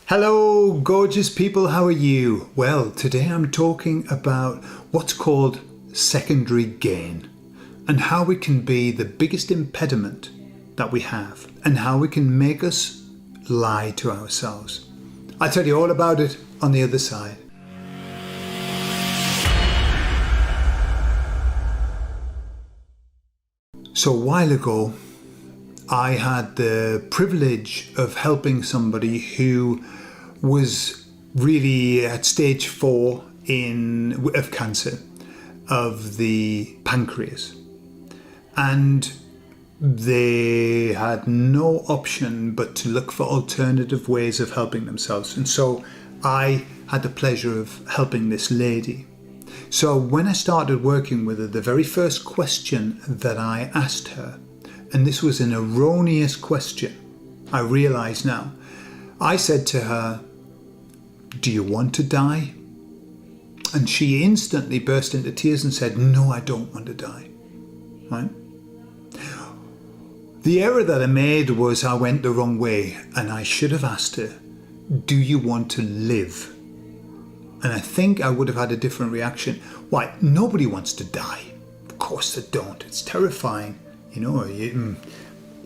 Hello, gorgeous people, how are you? Well, today I'm talking about what's called secondary gain and how it can be the biggest impediment that we have and how it can make us lie to ourselves. I'll tell you all about it on the other side. So a while ago, I had the privilege of helping somebody who was really at stage 4 of cancer of the pancreas. And they had no option but to look for alternative ways of helping themselves. And so I had the pleasure of helping this lady. So when I started working with her, the very first question that I asked her, and this was an erroneous question, I realize now, I said to her, "Do you want to die?" And she instantly burst into tears and said, "No, I don't want to die." Right? The error that I made was I went the wrong way, and I should have asked her, "Do you want to live?" And I think I would have had a different reaction. Why? Nobody wants to die. Of course they don't. It's terrifying. You know,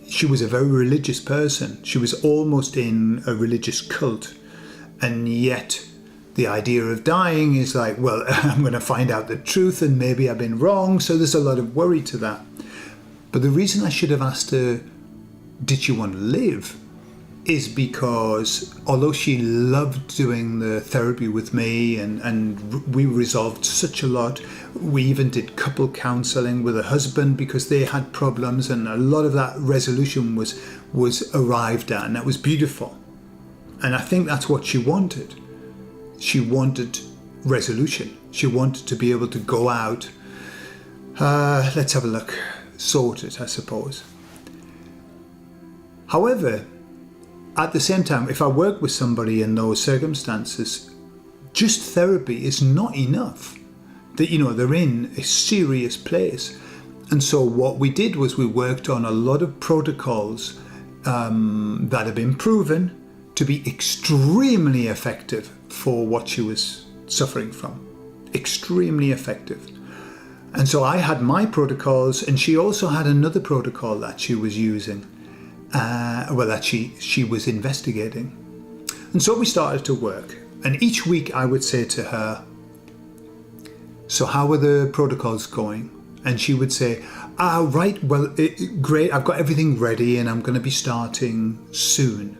she was a very religious person. She was almost in a religious cult. And yet the idea of dying is like, well, I'm going to find out the truth and maybe I've been wrong. So there's a lot of worry to that. But the reason I should have asked her, did she want to live? Is because although she loved doing the therapy with me and we resolved such a lot, we even did couple counselling with her husband because they had problems, and a lot of that resolution was arrived at, and that was beautiful. And I think that's what she wanted. She wanted resolution. She wanted to be able to go out, let's have a look, sorted, I suppose. However, at the same time, if I work with somebody in those circumstances, just therapy is not enough. That, you know, they're in a serious place. And so what we did was we worked on a lot of protocols that have been proven to be extremely effective for what she was suffering from. Extremely effective. And so I had my protocols, and she also had another protocol that she was using. That she was investigating. And so we started to work. And each week I would say to her, "So how are the protocols going?" And she would say, "Right, well, great, I've got everything ready and I'm going to be starting soon."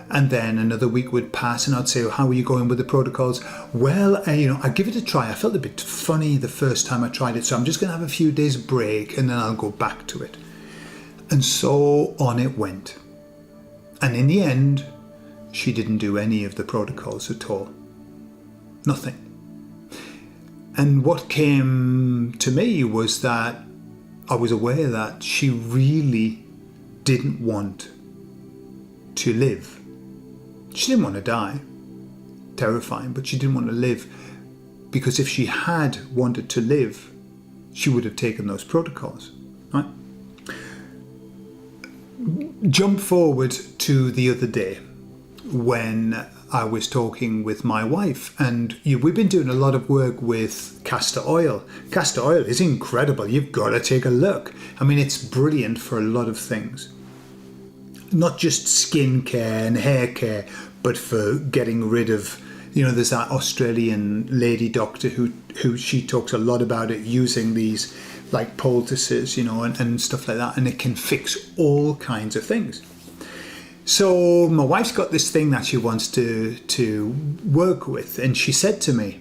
And then another week would pass and I'd say, "How are you going with the protocols?" "Well, I give it a try. I felt a bit funny the first time I tried it, so I'm just going to have a few days break and then I'll go back to it." And so on it went. And in the end, she didn't do any of the protocols at all. Nothing. And what came to me was that I was aware that she really didn't want to live. She didn't want to die. Terrifying, but she didn't want to live. Because if she had wanted to live, she would have taken those protocols, right? Jump forward to the other day when I was talking with my wife, and we've been doing a lot of work with castor oil. Castor oil is incredible. You've got to take a look. I mean, it's brilliant for a lot of things. Not just skin care and hair care, but for getting rid of, there's that Australian lady doctor who she talks a lot about it, using these like poultices, and stuff like that, and it can fix all kinds of things. So my wife's got this thing that she wants to work with, and she said to me,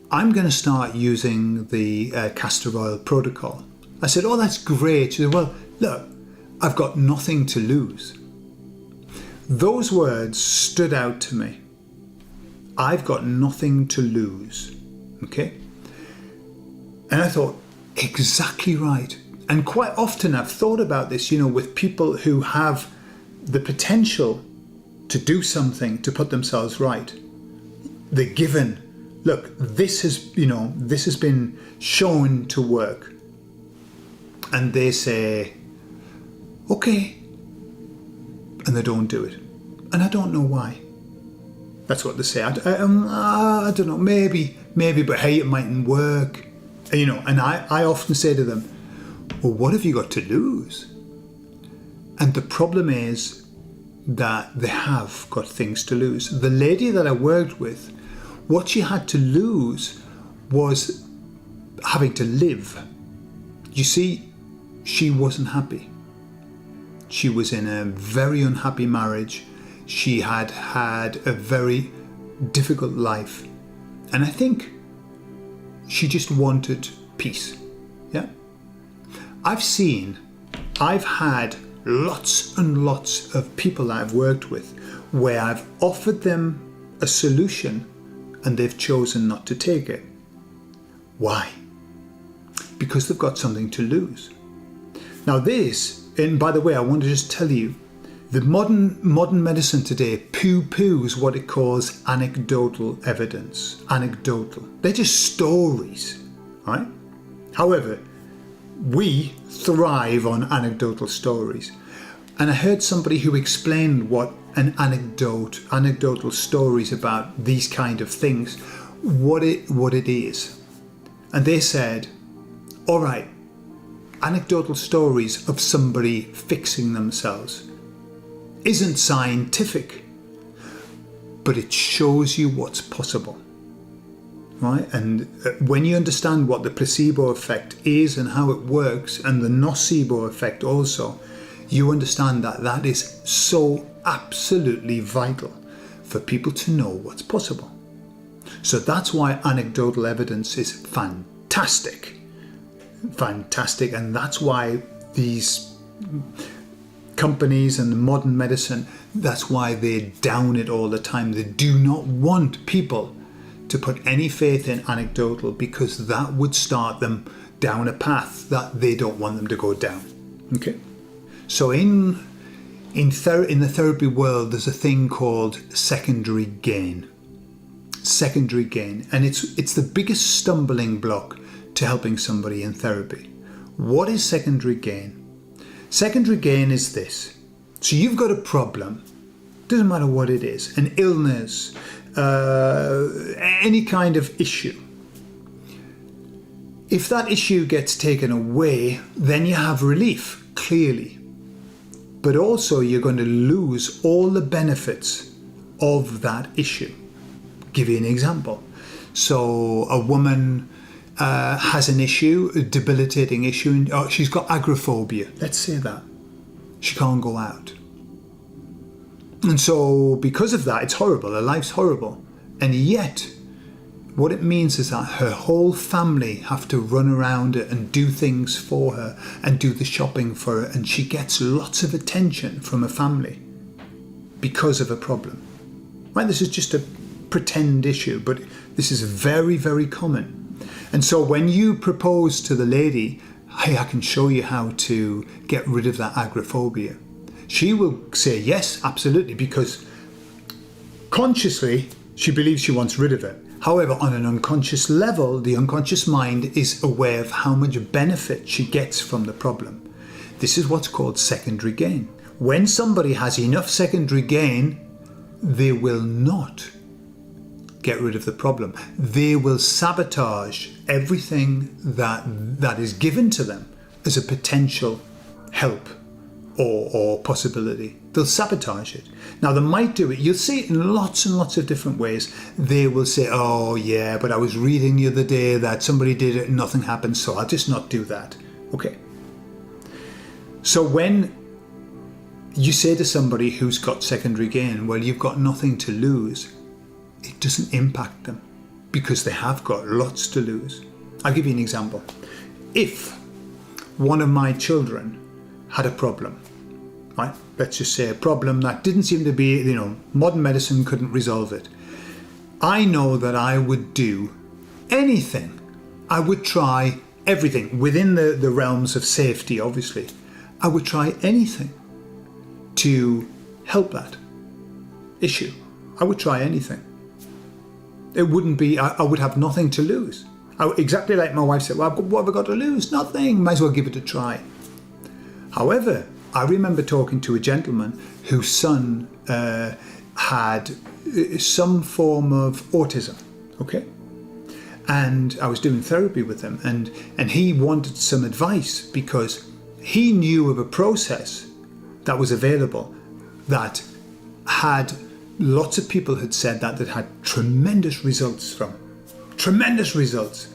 "I'm going to start using the castor oil protocol." I said, "Oh, that's great." She said, "Well, look, I've got nothing to lose." Those words stood out to me. I've got nothing to lose. Okay? And I thought, exactly right. And quite often I've thought about this, with people who have the potential to do something to put themselves right. They're given, look, this has been shown to work. And they say, okay. And they don't do it. And I don't know why. That's what they say. I don't know, maybe, but hey, it mightn't work. And I often say to them, well, what have you got to lose? And the problem is that they have got things to lose. The lady that I worked with, what she had to lose was having to live. You see, she wasn't happy. She was in a very unhappy marriage. She had had a very difficult life. And I think she just wanted peace. Yeah. I've had lots and lots of people that I've worked with where I've offered them a solution and they've chosen not to take it. Why? Because they've got something to lose. Now this, and by the way, I want to just tell you, the modern medicine today poo-poos what it calls anecdotal evidence. Anecdotal. They're just stories, right? However, we thrive on anecdotal stories. And I heard somebody who explained what an anecdotal stories about these kind of things, what it is. And they said, all right, anecdotal stories of somebody fixing themselves isn't scientific, but it shows you what's possible, right? And when you understand what the placebo effect is and how it works, and the nocebo effect also, you understand that that is so absolutely vital for people to know what's possible. So that's why anecdotal evidence is fantastic, and that's why these companies and modern medicine, that's why they down it all the time. They do not want people to put any faith in anecdotal, because that would start them down a path that they don't want them to go down. Okay. So in the therapy world, there's a thing called secondary gain. Secondary gain, and it's the biggest stumbling block to helping somebody in therapy. What is secondary gain? Secondary gain is this. So you've got a problem, doesn't matter what it is, an illness, any kind of issue. If that issue gets taken away, then you have relief, clearly. But also you're going to lose all the benefits of that issue. Give you an example. So a woman has an issue, a debilitating issue. She's got agoraphobia, let's say that. She can't go out. And so because of that, it's horrible. Her life's horrible. And yet, what it means is that her whole family have to run around her and do things for her and do the shopping for her. And she gets lots of attention from her family because of a problem. Right? This is just a pretend issue, but this is very, very common. And so when you propose to the lady, hey, I can show you how to get rid of that agoraphobia, she will say yes, absolutely, because consciously she believes she wants rid of it. However, on an unconscious level, the unconscious mind is aware of how much benefit she gets from the problem. This is what's called secondary gain. When somebody has enough secondary gain, they will not get rid of the problem. They will sabotage everything that is given to them as a potential help or possibility. They'll sabotage it. Now they might do it. You'll see it in lots and lots of different ways. They will say, oh yeah, but I was reading the other day that somebody did it and nothing happened, so I'll just not do that. Okay. So when you say to somebody who's got secondary gain, well, you've got nothing to lose, it doesn't impact them because they have got lots to lose. I'll give you an example. If one of my children had a problem, right? Let's just say a problem that didn't seem to be, modern medicine couldn't resolve it. I know that I would do anything. I would try everything within the realms of safety, obviously. I would try anything to help that issue. I would try anything. It wouldn't be, I would have nothing to lose. Exactly like my wife said, well, what have I got to lose? Nothing, might as well give it a try. However, I remember talking to a gentleman whose son had some form of autism, okay? And I was doing therapy with him, and he wanted some advice because he knew of a process that was available that had lots of people had said that had tremendous results from. Tremendous results.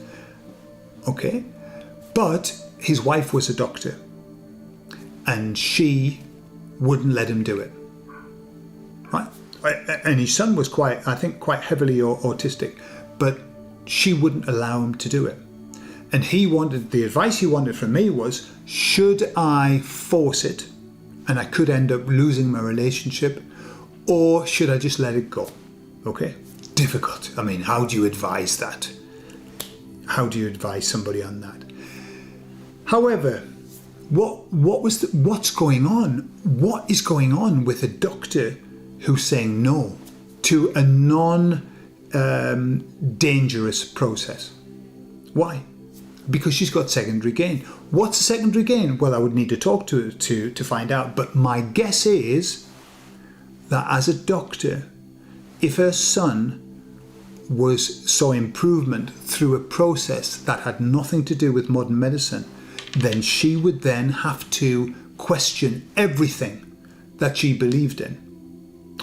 Okay? But his wife was a doctor and she wouldn't let him do it. Right? And his son was quite heavily autistic, but she wouldn't allow him to do it. And the advice he wanted from me was, should I force it and I could end up losing my relationship, or should I just let it go? Okay? Difficult. I mean, how do you advise that? How do you advise somebody on that? However, what's going on? What is going on with a doctor who's saying no to a non-dangerous process? Why? Because she's got secondary gain. What's a secondary gain? Well, I would need to talk to her to find out. But my guess is that as a doctor, if her son saw improvement through a process that had nothing to do with modern medicine, then she would then have to question everything that she believed in.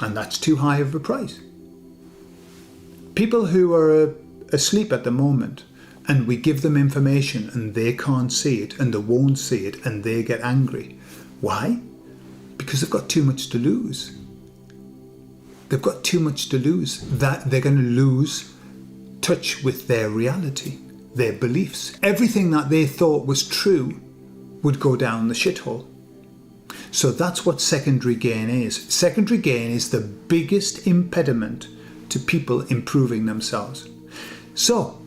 And that's too high of a price. People who are asleep at the moment, and we give them information and they can't see it and they won't see it and they get angry. Why? Because they've got too much to lose. They've got too much to lose. That they're going to lose touch with their reality, their beliefs. Everything that they thought was true would go down the shithole. So that's what secondary gain is. Secondary gain is the biggest impediment to people improving themselves. So,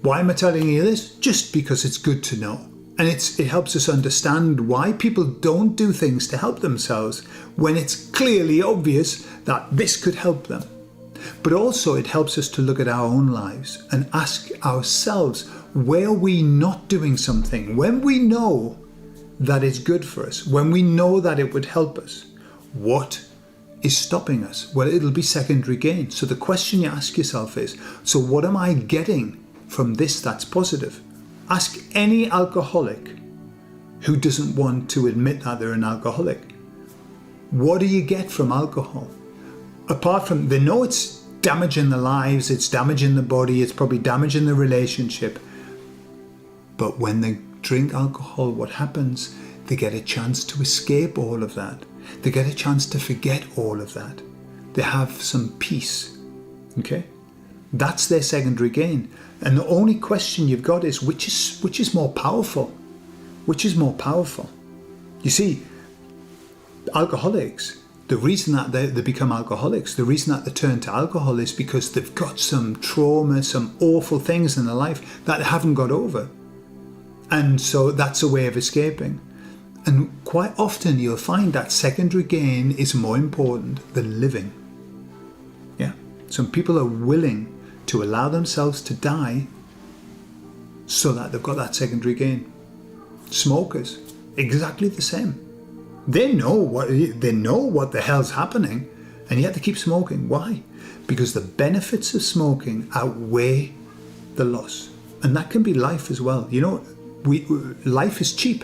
why am I telling you this? Just because it's good to know. And it helps us understand why people don't do things to help themselves when it's clearly obvious that this could help them. But also it helps us to look at our own lives and ask ourselves, where are we not doing something? When we know that it's good for us, when we know that it would help us, what is stopping us? Well, it'll be secondary gain. So the question you ask yourself is, so what am I getting from this that's positive? Ask any alcoholic who doesn't want to admit that they're an alcoholic. What do you get from alcohol? Apart from, they know it's damaging their lives, it's damaging the body, it's probably damaging the relationship. But when they drink alcohol, what happens? They get a chance to escape all of that. They get a chance to forget all of that. They have some peace. Okay? That's their secondary gain. And the only question you've got is, which is more powerful? Which is more powerful? You see, alcoholics, the reason that they become alcoholics, the reason that they turn to alcohol is because they've got some trauma, some awful things in their life that they haven't got over. And so that's a way of escaping. And quite often you'll find that secondary gain is more important than living. Yeah. Some people are willing to allow themselves to die so that they've got that secondary gain. Smokers, exactly the same. They know what the hell's happening, and yet they keep smoking. Why? Because the benefits of smoking outweigh the loss. And that can be life as well. You know, life is cheap.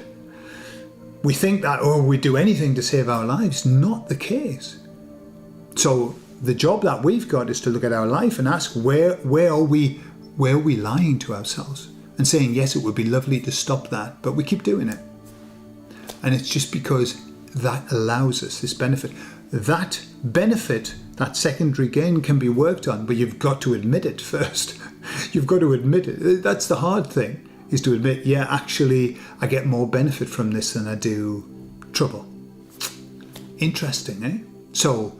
We think that, we do anything to save our lives. Not the case. So the job that we've got is to look at our life and ask, where are we lying to ourselves and saying, yes, it would be lovely to stop that, but we keep doing it. And it's just because that allows us this benefit. That benefit, that secondary gain, can be worked on, but you've got to admit it first. You've got to admit it. That's the hard thing, is to admit, yeah, actually, I get more benefit from this than I do trouble. Interesting, eh? So,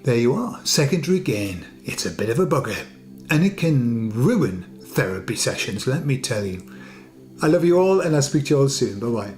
there you are, secondary gain. It's a bit of a bugger, and it can ruin therapy sessions, let me tell you. I love you all, and I'll speak to you all soon. Bye-bye.